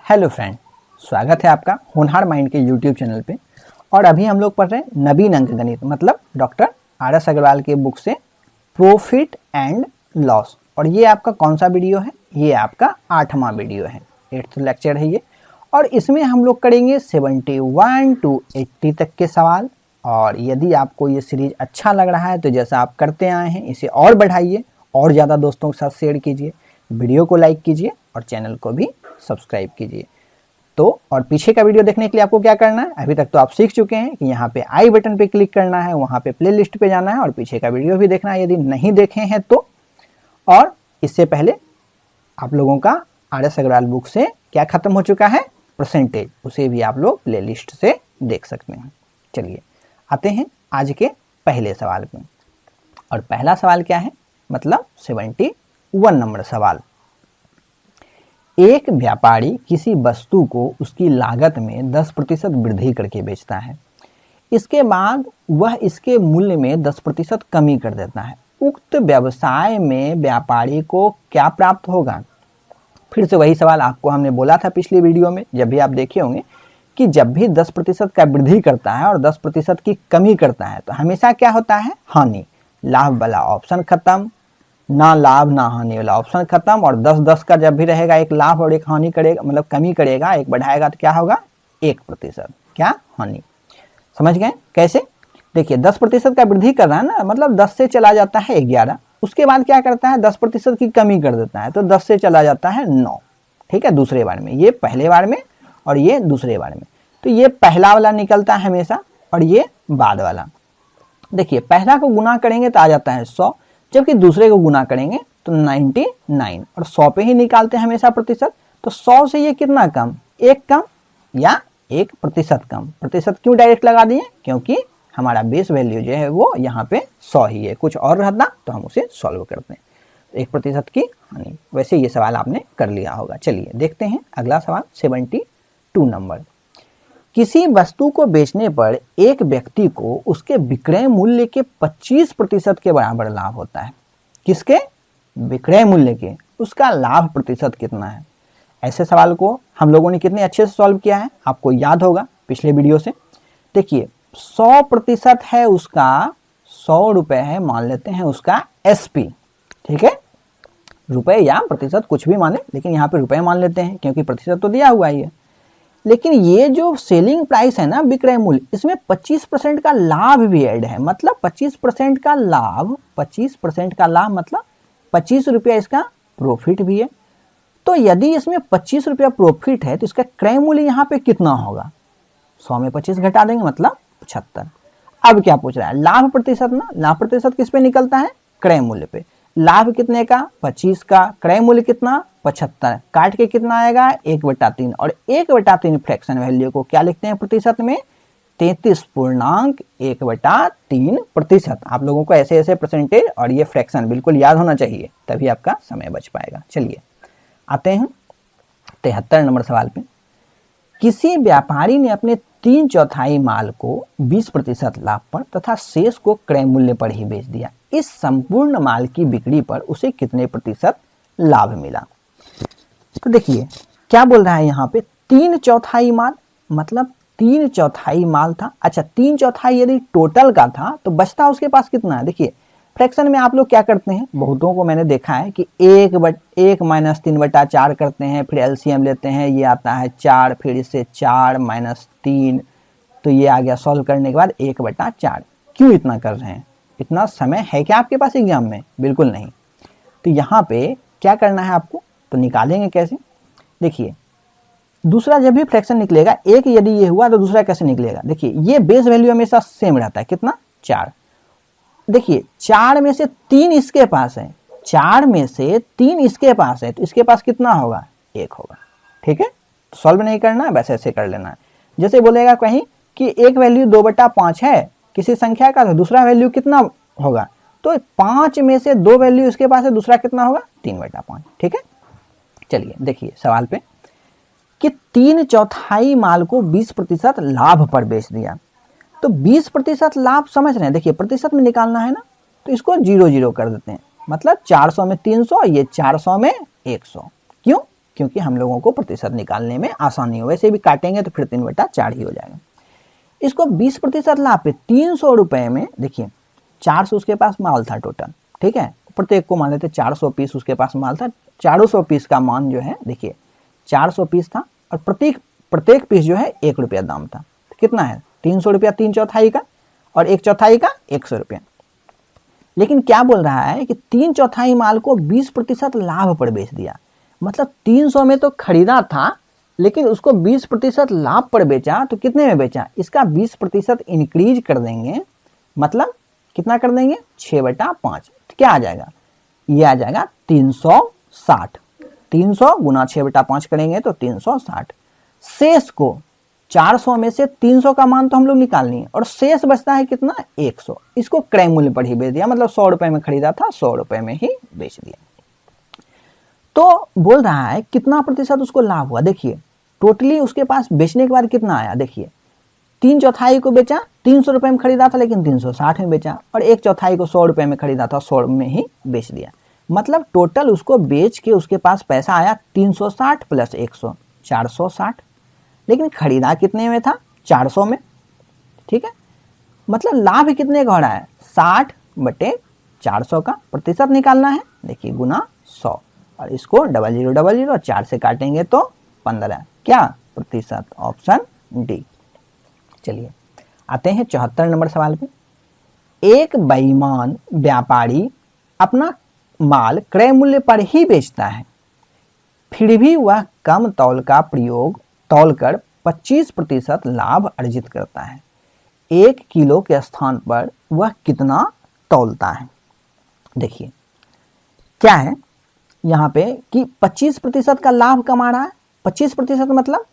Hello friend, स्वागत है आपका होनहार माइंड के यूट्यूब चैनल पे। और अभी हम लोग पढ़ रहे हैं नवीन अंक गणित, मतलब डॉक्टर आर.एस. अग्रवाल के बुक से प्रॉफिट एंड लॉस। और ये आपका कौन सा वीडियो है? ये आपका 8वां वीडियो है, 8th लेक्चर है ये। और इसमें हम लोग करेंगे 71 to 80 तक के सवाल। और यदि आपको ये सीरीज अच्छा लग रहा है तो जैसा आप करते आए हैं इसे और बढ़ाइए और ज़्यादा दोस्तों के साथ शेयर कीजिए, वीडियो को लाइक कीजिए और चैनल को भी सब्सक्राइब कीजिए। तो और पीछे का वीडियो देखने के लिए आपको क्या करना है? अभी तक तो आप सीख चुके हैं कि यहाँ पे आई बटन पे क्लिक करना है, वहाँ पे प्ले लिस्ट पे जाना है और पीछे का वीडियो भी देखना है यदि नहीं देखे हैं तो। और इससे पहले आप लोगों का आर.एस. अग्रवाल बुक से क्या खत्म हो चुका है? परसेंटेज, उसे भी आप लोग प्ले लिस्ट से देख सकते हैं। चलिए आते हैं आज के पहले सवाल पे। और पहला सवाल क्या है? मतलब 71 नंबर सवाल। एक व्यापारी किसी वस्तु को उसकी लागत में 10% वृद्धि करके बेचता है। इसके बाद वह इसके मूल्य में 10% कमी कर देता है। उक्त व्यवसाय में व्यापारी को क्या प्राप्त होगा? फिर से वही सवाल आपको हमने बोला था पिछली वीडियो में, जब भी आप देखे होंगे कि जब भी 10% का वृद्धि करता है और 10% की कमी करता है तो हमेशा क्या होता है? हानि। लाभ वाला ऑप्शन खत्म, ना लाभ ना हानि वाला ऑप्शन खत्म। और 10-10 का जब भी रहेगा, एक लाभ और एक हानि करेगा, मतलब कमी करेगा, एक बढ़ाएगा तो क्या होगा? 1%। क्या? हानि। समझ गए कैसे? देखिए 10% का वृद्धि कर रहा है ना, मतलब 10 से चला जाता है 11। उसके बाद क्या करता है? 10% की कमी कर देता है तो 10 से चला जाता है 9। ठीक है, दूसरे बार में, ये पहले बार में और ये दूसरे बार में। तो ये पहला वाला निकलता है हमेशा और ये बाद वाला। देखिए पहला को गुना करेंगे तो आ जाता है 100, जबकि दूसरे को गुना करेंगे तो 99। और 100 पे ही निकालते हैं हमेशा प्रतिशत। तो 100 से ये कितना कम? 1 कम या 1% कम। प्रतिशत क्यों डायरेक्ट लगा दिए? क्योंकि हमारा बेस वैल्यू जो है वो यहाँ पे 100 ही है, कुछ और रहता तो हम उसे सॉल्व करते हैं। 1% की हानि। वैसे ये सवाल आपने कर लिया होगा। चलिए देखते हैं अगला सवाल 72 नंबर। किसी वस्तु को बेचने पर एक व्यक्ति को उसके विक्रय मूल्य के 25% के बराबर लाभ होता है। किसके? विक्रय मूल्य के। उसका लाभ प्रतिशत कितना है? ऐसे सवाल को हम लोगों ने कितने अच्छे से सॉल्व किया है आपको याद होगा पिछले वीडियो से। देखिए 100% है उसका, 100 रुपए है, मान लेते हैं उसका SP। ठीक है, रुपए या प्रतिशत कुछ भी माने, लेकिन यहाँ पे रुपए मान लेते हैं क्योंकि प्रतिशत तो दिया हुआ ही है। लेकिन ये जो सेलिंग प्राइस है ना, विक्रय मूल्य, इसमें 25% का लाभ भी ऐड है। मतलब 25% का लाभ, 25% का लाभ मतलब 25 रुपया इसका प्रॉफिट भी है। तो यदि इसमें 25 रुपया प्रॉफिट है तो इसका क्रय मूल्य यहाँ पे कितना होगा? 100 में 25 घटा देंगे मतलब 75। अब क्या पूछ रहा है? लाभ प्रतिशत ना, लाभ प्रतिशत किस पे निकलता है? क्रय मूल्य पे। लाभ कितने का? 25 का। क्रय मूल्य कितना? 75। काट के कितना आएगा? 1/3। और 1/3 फ्रैक्शन वैल्यू को क्या लिखते हैं प्रतिशत में? 33.1/3%। आप लोगों को ऐसे ऐसे परसेंटेज और ये फ्रैक्शन बिल्कुल याद होना चाहिए, तभी आपका समय बच पाएगा। चलिए आते हैं 73 नंबर सवाल पे। किसी व्यापारी ने अपने 3/4 माल को 20% लाभ पर तथा शेष को क्रय मूल्य पर ही बेच दिया। इस संपूर्ण माल की बिक्री पर उसे कितने प्रतिशत लाभ मिला? तो देखिए क्या बोल रहा है यहाँ पे? 3/4 माल, मतलब 3/4 माल था। अच्छा 3/4 यदि टोटल का था तो बचता उसके पास कितना है? देखिए फ्रैक्शन में आप लोग क्या करते हैं, बहुतों को मैंने देखा है कि 1 - 3/4 करते हैं, फिर LCM लेते हैं, ये आता है 4, फिर इससे 4 - 3, तो ये आ गया सॉल्व करने के बाद 1/4। क्यों इतना कर रहे हैं? इतना समय है क्या आपके पास एग्जाम में? बिल्कुल नहीं। तो यहाँ पे क्या करना है आपको? तो निकालेंगे कैसे? देखिए दूसरा जब भी फ्रैक्शन निकलेगा, एक यदि ये हुआ तो दूसरा कैसे निकलेगा? देखिए ये बेस वैल्यू हमेशा सेम रहता है। कितना? 4। देखिए 4 में से 3 इसके पास है, 4 में से 3 इसके पास है, तो इसके पास कितना होगा? 1 होगा। ठीक है, सॉल्व नहीं करना है, वैसे ऐसे कर लेना है। जैसे बोलेगा कहीं कि एक वैल्यू 2/5 है किसी संख्या का, तो दूसरा वैल्यू कितना होगा? तो 5 में से 2 वैल्यू इसके पास है, दूसरा कितना होगा? 3/5। ठीक है, चलिए देखिए सवाल पे कि 3/4 माल को 20% लाभ पर बेच दिया। तो 20% लाभ समझ रहे हैं? देखिए प्रतिशत में निकालना है ना, तो इसको 0 0 कर देते हैं। मतलब 400 में 300, ये 400 में 100। क्यों? क्योंकि हम लोगों को प्रतिशत निकालने में आसानी हो। वैसे भी काटेंगे तो फिर 3/4 ही हो जाएगा। इसको 20% लाभ पे 300 रुपए में, देखिए 400 उसके पास माल था टोटल, ठीक है, प्रत्येक को मान लेते 400 पीस उसके पास माल था। 400 पीस का मान जो है, देखिए 400 पीस था और प्रत्येक पीस जो है 1 रुपया दाम था। तो कितना है 300 रुपया 3/4 का, और 1/4 का 100 रुपया। लेकिन क्या बोल रहा है कि 3/4 माल को 20% लाभ पर बेच दिया। मतलब 300 में तो खरीदा था, लेकिन उसको 20% लाभ पर बेचा। तो कितने में बेचा, इसका 20% इंक्रीज कर देंगे, मतलब कितना कर देंगे 6/5। तो क्या आ जाएगा, ये आ जाएगा 360। 300 गुना 6/5 करेंगे तो 360। शेष को 400 में से 300 का मान तो हम लोग निकाल लिए, और शेष बचता है कितना 100। इसको क्रय मूल्य पर ही बेच दिया, मतलब 100 रुपए में खरीदा था 100 रुपए में ही बेच दिया। तो बोल रहा है कितना प्रतिशत उसको लाभ हुआ। देखिए टोटली उसके पास बेचने के बाद कितना आया, देखिए 3/4 को बेचा, 300 रुपए में खरीदा था लेकिन 360 में बेचा, और 1/4 को 100 रुपए में खरीदा था 100 में ही बेच दिया। मतलब टोटल उसको बेच के उसके पास पैसा आया 360 प्लस 100 460। लेकिन खरीदा कितने में था 400 में, ठीक है। मतलब लाभ कितने का हो रहा है 60/400 का। प्रतिशत निकालना है, देखिए गुना 100, और इसको 0000 4 से काटेंगे तो 15, क्या प्रतिशत, ऑप्शन डी। चलिए आते हैं 74 नंबर सवाल पे। एक बेईमान व्यापारी अपना माल क्रय मूल्य पर ही बेचता है, फिर भी वह कम तौल का प्रयोग तौलकर 25% लाभ अर्जित करता है। 1 किलो के स्थान पर वह कितना तौलता है। देखिए क्या है यहाँ पे कि 25% का लाभ कमा रहा है। 25% मतलब,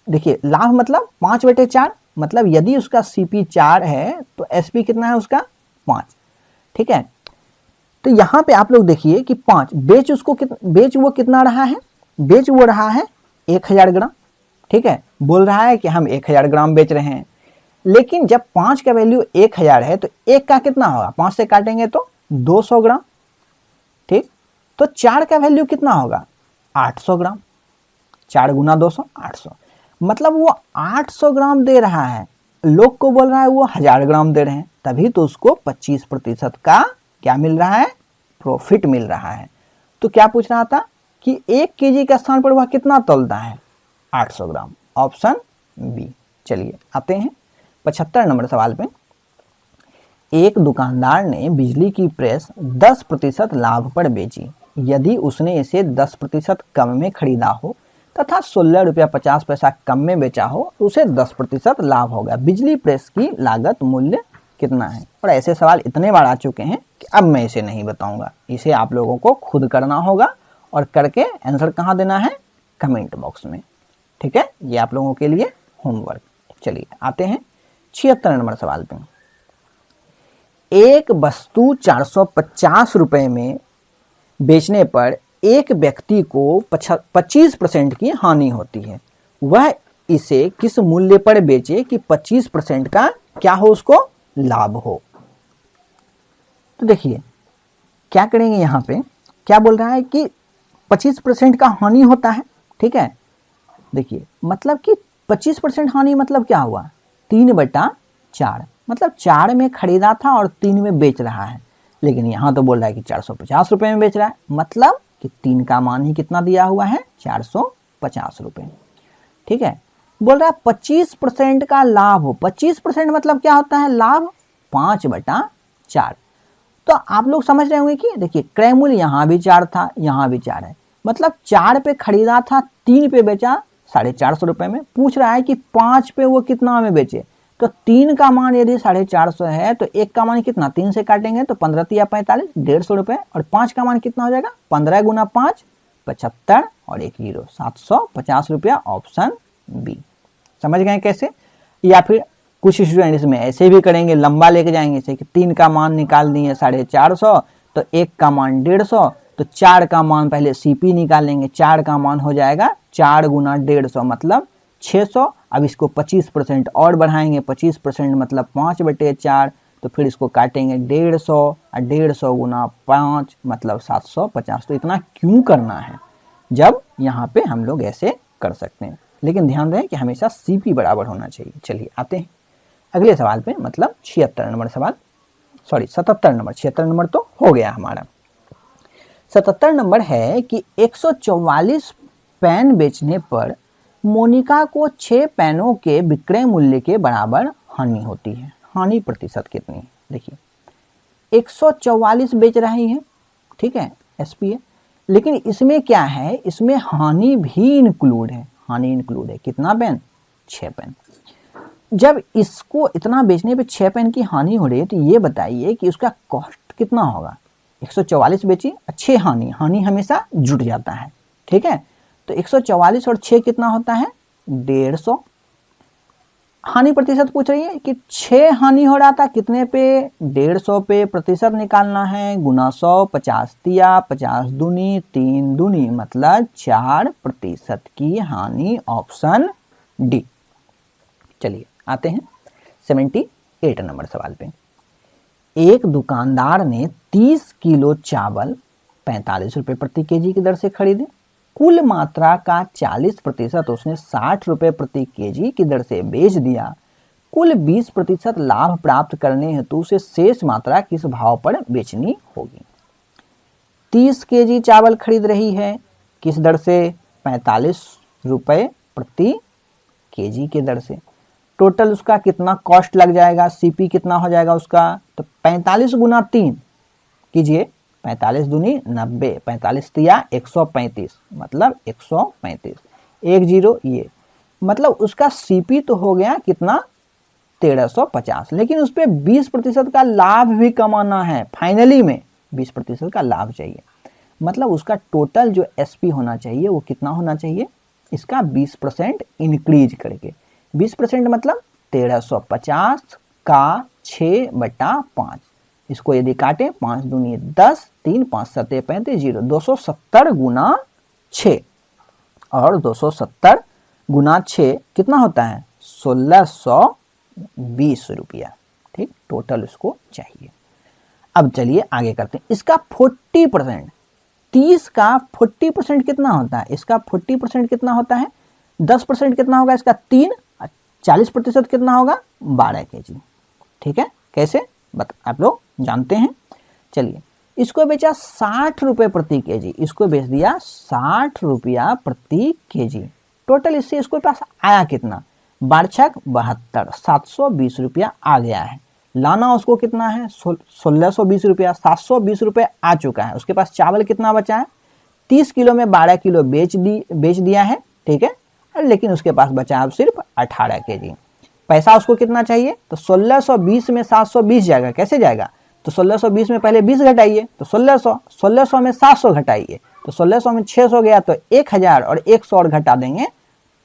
देखिए लाभ मतलब 5/4, मतलब यदि उसका सीपी 4 है तो एसपी कितना है उसका 5, ठीक है। तो यहाँ पे आप लोग देखिए कि 5 बेच वो कितना रहा है, बेच वो रहा है 1000 ग्राम, ठीक है। बोल रहा है कि हम 1000 ग्राम बेच रहे हैं, लेकिन जब 5 का वैल्यू 1000 है तो 1 का कितना होगा, 5 से काटेंगे तो 200 ग्राम, ठीक। तो 4 का वैल्यू कितना होगा 800 ग्राम, 4 गुना 200 800, मतलब वो 800 ग्राम दे रहा है। लोग को बोल रहा है वो 1000 ग्राम दे रहे हैं, तभी तो उसको 25% का क्या मिल रहा है, प्रॉफिट मिल रहा है। तो क्या पूछ रहा था कि 1 केजी के स्थान पर वह कितना तौलता है 800 ग्राम, ऑप्शन बी। चलिए आते हैं 75 नंबर सवाल पे। एक दुकानदार ने बिजली की प्रेस 10% लाभ पर बेची। यदि उसने इसे 10% कम में खरीदा हो तथा 16 रुपया 50 पैसा कम में बेचा हो, उसे 10% लाभ होगा। बिजली प्रेस की लागत मूल्य कितना है। और ऐसे सवाल इतने बार आ चुके हैं कि अब मैं इसे नहीं बताऊंगा, इसे आप लोगों को खुद करना होगा, और करके आंसर कहाँ देना है, कमेंट बॉक्स में, ठीक है। ये आप लोगों के लिए होमवर्क। चलिए आते हैं 76 नंबर सवाल पे। एक वस्तु 450 रुपए में बेचने पर एक व्यक्ति को 25% की हानि होती है। वह इसे किस मूल्य पर बेचे कि 25% का क्या हो, उसको लाभ हो। तो देखिए क्या करेंगे, यहाँ पे क्या बोल रहा है कि 25% का हानि होता है, ठीक है। देखिए मतलब कि 25% हानि मतलब क्या हुआ 3/4, मतलब 4 में खरीदा था और 3 में बेच रहा है। लेकिन यहाँ तो बोल रहा है कि 450 रुपए में बेच रहा है, मतलब कि 3 का मान ही कितना दिया हुआ है 450 रुपए, ठीक है। बोल रहा है 25% का लाभ हो। 25% मतलब क्या होता है लाभ 5/4। तो आप लोग समझ रहे होंगे कि देखिए क्रय मूल्य यहाँ भी 4 था, यहाँ भी 4 है, मतलब 4 पे खरीदा था 3 पे बेचा 450 रुपए में। पूछ रहा है कि 5 पे वो कितना में बेचे। तो 3 का मान यदि 450 है तो 1 का मान कितना, 3 से काटेंगे तो 15 या 45, 150 रुपए, और 5 का मान कितना हो जाएगा 15 गुना 5 75, और 1 0 750 रुपया, ऑप्शन बी। समझ गए कैसे। या फिर कुछ स्टूडेंट इसमें ऐसे भी करेंगे, लंबा लेके जाएंगे, जैसे कि 3 का मान निकाल दिए 450, तो 1 का मान 150, तो 4 का मान पहले सीपी निकालेंगे, 4 का मान हो जाएगा 4 गुना 150 मतलब 600। अब इसको 25% और बढ़ाएंगे, 25% मतलब 5/4, तो फिर इसको काटेंगे 150, और 150 गुना 5 मतलब 750। तो इतना क्यों करना है, जब यहाँ पे हम लोग ऐसे कर सकते हैं, लेकिन ध्यान रहे कि हमेशा CP बराबर होना चाहिए। चलिए आते हैं अगले सवाल पे, मतलब 76 नंबर सवाल, सॉरी 77 नंबर, 76 नंबर तो हो गया हमारा। 77 नंबर है कि 144 पेन बेचने पर मोनिका को 6 पेनों के विक्रय मूल्य के बराबर हानि होती है। हानि प्रतिशत कितनी है? देखिए 144 बेच रही है, ठीक है, SP है, लेकिन इसमें क्या है, इसमें हानि भी इंक्लूड है। हानि इंक्लूड है कितना पेन? 6 पेन। जब इसको इतना बेचने पे 6 पेन की हानि हो रही है, तो ये बताइए कि उसका कॉस्ट कितना होगा। 144 बेची, 6 हानि, हानि हमेशा जुट जाता है, ठीक है, तो 144 और 6 कितना होता है? 150। हानि प्रतिशत पूछ रही है कि 6 हानि हो रहा था कितने पे? 150 पे, प्रतिशत निकालना है, गुना 100, 50 दिया, 50 दूनी 3 दूनी, मतलब 4% की हानि, ऑप्शन डी। चलिए आते हैं 78 नंबर सवाल पे। एक दुकानदार ने 30 किलो चावल 45 रुपए प्रति केजी की दर से खरीदे। कुल मात्रा का 40% उसने 60 रुपए प्रति केजी की दर से बेच दिया। कुल 20% लाभ प्राप्त करने हेतु उसे शेष मात्रा किस भाव पर बेचनी होगी? 30 केजी चावल खरीद रही है, किस दर से? 45 रुपए प्रति केजी के दर से। टोटल उसका कितना कॉस्ट लग जाएगा? CP कितना हो जाएगा उसका? तो 45 गुना 3 कीजिए, 45 दूनी 90, 45 दिया 135, मतलब 135, 10 ये, मतलब उसका CP तो हो गया कितना? 1350, लेकिन उस पर 20% का लाभ भी कमाना है। फाइनली में 20% का लाभ चाहिए, मतलब उसका टोटल जो SP होना चाहिए वो कितना होना चाहिए? इसका 20% इंक्रीज करके, 20% मतलब 1350 का 6/5। इसको यदि काटे, 5 दूनी 10, 3 5 7 35 0, 270 गुना 6, और 270 गुना 6 कितना होता है? 1620 रुपया, ठीक, टोटल उसको चाहिए। अब चलिए आगे करते हैं। इसका 40%, 30 का 40% कितना होता है? इसका 40% कितना होता है? 10% कितना होगा इसका? 3, 40% कितना होगा? 12 केजी, ठीक है, कैसे आप लोग जानते हैं। चलिए इसको बेचा 60 रुपए प्रति केजी, इसको बेच दिया 60 रुपया प्रति केजी। टोटल इससे इसको पास आया कितना? 12×6 72, 720 रुपया आ गया है। लाना उसको कितना है? 1620 रुपया, 720 रुपये आ चुका है। उसके पास चावल कितना बचा है? 30 किलो में 12 किलो बेच दिया है, ठीक है, लेकिन उसके पास बचा है अब सिर्फ 18 केजी। पैसा उसको कितना चाहिए? तो 1620 में 720 जाएगा, कैसे जाएगा? तो 1620 में पहले 20 घटाइए तो 1600, 1600 में 700 घटाइए तो 1600 में 600 गया, तो 1000 और 100 और घटा देंगे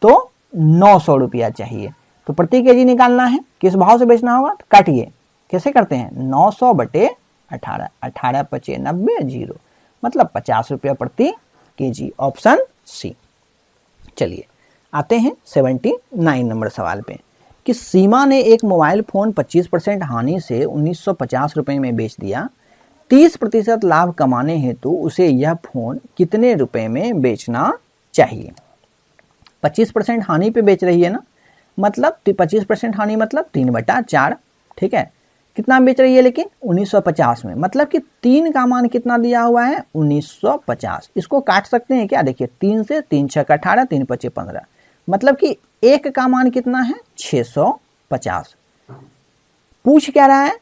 तो 900 रुपया चाहिए। तो प्रति केजी निकालना है, किस भाव से बेचना होगा? तो काटिए, कैसे करते हैं? 900 बटे 18, 18 पचे 90, 0, मतलब 50 रुपया प्रति केजी, ऑप्शन सी। चलिए आते हैं 79 नंबर सवाल पे कि सीमा ने एक मोबाइल फोन 25% हानि से 1950 रुपए में बेच दिया। 30% लाभ कमाने हेतु उसे यह फोन कितने रुपए में बेचना चाहिए? 25% हानि पे बेच रही है ना, मतलब 25% हानि मतलब 3/4, ठीक है, कितना बेच रही है? लेकिन 1950 में, मतलब कि 3 का मान कितना दिया हुआ है? 1950। इसको काट सकते हैं क्या? देखिए 3 से 3 6 18, 3 5 15, मतलब कि 1 का मान कितना है? 650। पूछ क्या रहा है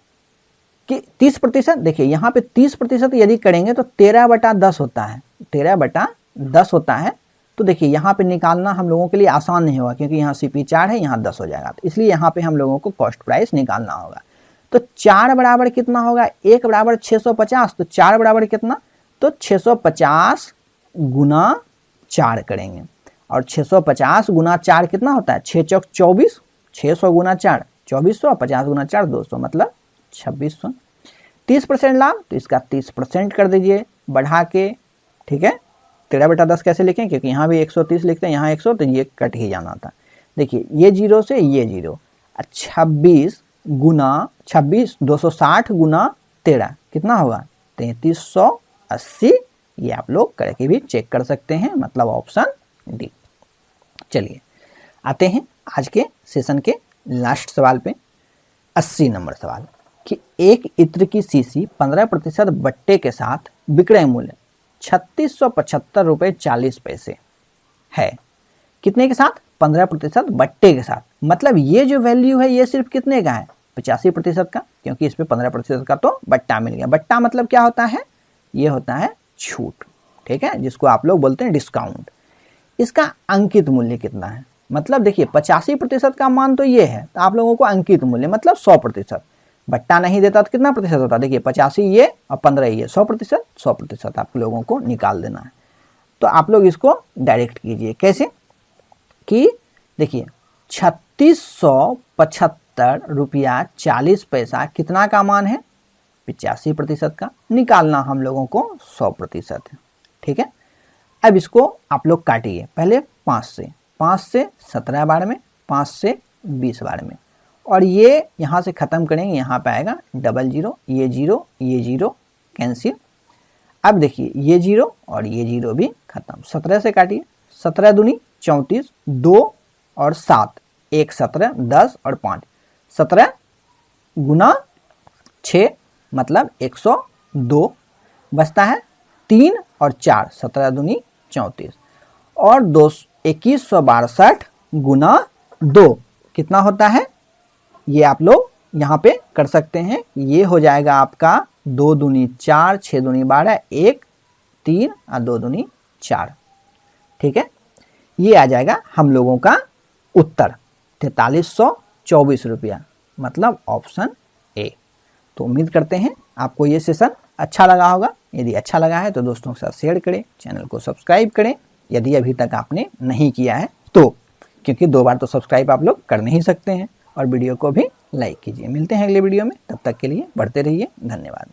कि 30%, देखिए यहाँ पे 30% यदि करेंगे तो 13/10 होता है, 13/10 होता है। तो देखिए यहाँ पे निकालना हम लोगों के लिए आसान नहीं होगा, क्योंकि यहाँ CP 4 है, यहाँ 10 हो जाएगा, तो इसलिए यहाँ पे हम लोगों को कॉस्ट प्राइस निकालना होगा। तो 4 बराबर कितना होगा? 1 बराबर 650, तो 4 बराबर कितना? तो 650 गुना 4 करेंगे, और 650 गुना 4 कितना होता है? 6 चौक 24, 600 गुना 4 2400, 50 गुना 4 200, मतलब 2600। 30% लाभ, तो इसका 30% कर दीजिए बढ़ा के, ठीक है। 13/10 कैसे लिखें? क्योंकि यहाँ भी 130 लिखते हैं, यहाँ 100, तो ये कट ही जाना था। देखिए ये 0 से ये 0, 26 गुना 26, 260 गुना 13 कितना होगा? 3380 ये आप लोग करके भी चेक कर सकते हैं, मतलब ऑप्शन डी। चलिए आते हैं आज के सेशन के लास्ट सवाल पे। 80 नंबर सवाल कि एक इत्र की शीशी 15% बट्टे के साथ विक्रय मूल्य 3675 रुपये 40 पैसे है। कितने के साथ? 15% बट्टे के साथ। मतलब ये जो वैल्यू है ये सिर्फ कितने का है? 85% का, क्योंकि इस पे 15% का तो बट्टा मिल गया। बट्टा मतलब क्या होता है? ये होता है छूट, ठीक है, जिसको आप लोग बोलते हैं डिस्काउंट। इसका अंकित मूल्य कितना है? मतलब देखिए 85% का मान तो ये है, तो आप लोगों को अंकित मूल्य मतलब 100%। बट्टा नहीं देता तो कितना प्रतिशत होता? देखिए 85 ये और 15 ये, 100% आप लोगों को निकाल देना है। तो आप लोग इसको डायरेक्ट कीजिए। कैसे? कि देखिए 3675 रुपया 40 पैसा कितना का मान है? 85% का। निकालना हम लोगों को 100% है, ठीक है। अब इसको आप लोग काटिए, पहले 5 से 17 बार में, 5 से 20 बार में, और ये यहाँ से ख़त्म करेंगे, यहाँ पे आएगा डबल जीरो, ये जीरो कैंसिल। अब देखिए ये जीरो और ये जीरो भी खत्म। 17 से काटिए, 17 दूनी 34, 2 और 7, 1 17, 10 और 5, 17 गुना 6 मतलब 102, बचता है 3 और 4, 17 दूनी 34, और 2162 गुना 2 कितना होता है? ये आप लोग यहाँ पे कर सकते हैं। ये हो जाएगा आपका 2 दूनी 4, 6 दूनी 12, 1 3 और 2 दूनी 4, ठीक है। ये आ जाएगा हम लोगों का उत्तर 4324 रुपया, मतलब ऑप्शन ए। तो उम्मीद करते हैं आपको ये सेशन अच्छा लगा होगा। यदि अच्छा लगा है तो दोस्तों के साथ शेयर करें, चैनल को सब्सक्राइब करें यदि अभी तक आपने नहीं किया है तो, क्योंकि 2 बार तो सब्सक्राइब आप लोग कर नहीं सकते हैं, और वीडियो को भी लाइक कीजिए। मिलते हैं अगले वीडियो में, तब तक के लिए बढ़ते रहिए। धन्यवाद।